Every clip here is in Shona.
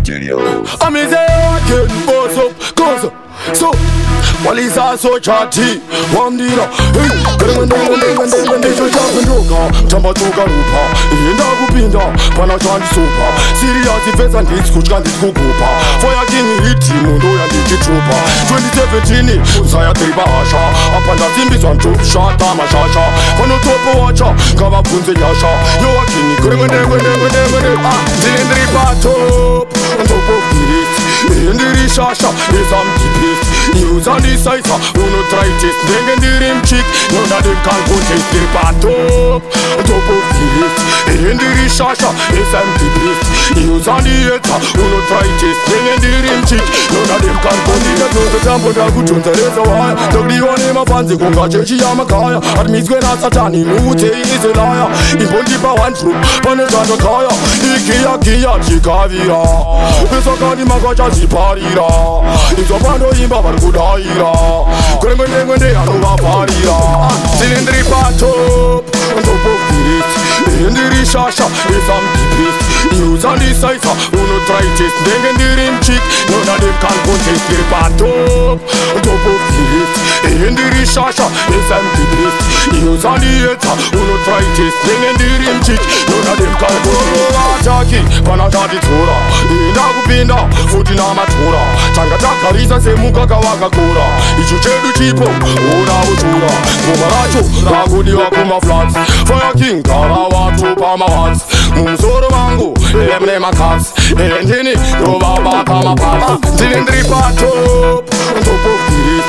Studios. I'm in there again, boss up, cause so while he's so chatty, one dealer, hey, Jamba Toga Rupa, Inda Gupinda, Panachan Super, Serious Defense and Hits Kuchan Kukupa, Fire King Hit Mundo and Digi Trooper, 2017, Saya Tribasha, Apanda Timbis on Troop Shot, Tamashasha, Pano Topo Watcher, Kava Punze Yasha, Yoakin, Zindri Pato, and Topo Piris, Indiri Shasha, is Amtipis, News on the site, Uno Tritis, Dengan the Rim Chick, none of them can go taste the Pato, Topo Piris, Indiri Shasha, is Amtipis, News on the Eta, Uno Tritis, Dengan the Rim Chick, none of them can go taste the Tampo da Kuchunta, there's a wire, Dogli on him a fancy Gunga, Chechi Yamakaya, Admis Gwena Satani, Mute is a liar, in Pontipa one troop, Panetana Kaya, Ikia Kia Chikavira, Pesakadi Magacha Ziparira, Izopando Imba Barbudaira, Kremende Anuva Parira, Zilindri Pato, Topo Piris, Indiri Shasha, is Amtipis, News on the site, Uno Tritis, Dengan the Rim Chick, none of them can contest the Pato, Topo Piris, Indiri Shasha, is Amtipis, News on the Eta, Uno Tritis, Dengan the Rim Chick, none of them can contest Jackie, Panajadi Tora, Inda Gupinda, Futina Matura, Changataka Risa Semuka Kawaka Kura, Ichuchedu Chipo, Ura Utura, Kumaracho, Ragudi Wakuma Flats, Fire King, Karawa, Tupama Wats, Mumsoro Mango, Emne Makas, Endini, Rova Batama Papa, Zilindri Pato, Topo Piris,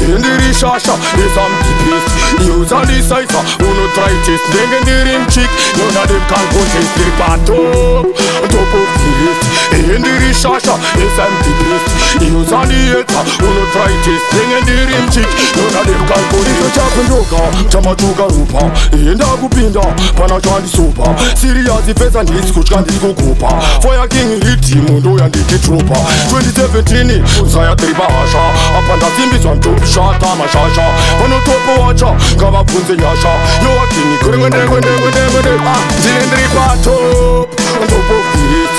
Indiri Shasha, is Amtipis, News on the site, Uno Tritis, Dengan the Rim Chick, none of them can contest the Pato, Topo Piris, Indiri Shasha, is Amtipis, News on the Eta, Uno Tritis, Dengan the Rim Chick, none of them can contest the Chapandoka, Jamba Toga Rupa, Inda Gupinda, Panachan Super, Serious Defense and Hits Kuchan Kukupa, Fire King Hit Mundo and Digi Trooper, 2017, Saya Tribasha, Apanda Timbis on Troop Shot, Tamashasha, Pano Topo Watcher, Kava Punze Yasha, Yoakin, Zilindri Pato, Topo Piris,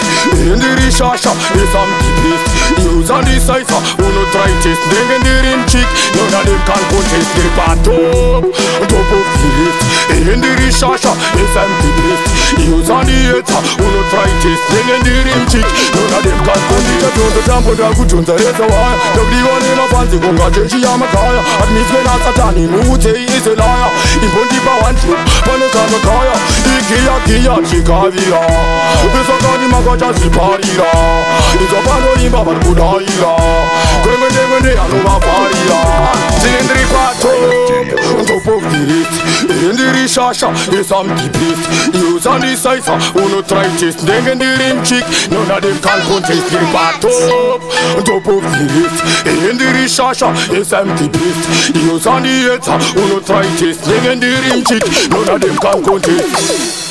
Indiri Shasha, is Amtipis, News on the site, Uno Tritis, Dengan the Rim Chick, none of them can contest the Pato, Topo Piris, Indiri Shasha, is Amtipis, News on the Eta, Uno Tritis, Dengan the Rim Chick, none of them can contest the Tampo da Kuchunta, there's a wire, Dogli on him a fancy Gunga, Chechi Yamakaya, Admis Gwena Satani, Mute is a liar, in Pontipa one troop, Panetana Kaya, Ikia Kia Chikavira, Pesakadi Magacha Ziparira, Izopando Imba Barbudaira, Kremende Anuva Parira, Zilindri Pato, Topo Piris, Indiri Shasha, is Amtipis, News on the site, Uno Tritis, Dengan the Rim Chick, none of them can contest the Pato, Topo Piris, Indiri Shasha, is Amtipis, News on the Eta, Uno Tritis, Dengan the Rim Chick, none of them can contest.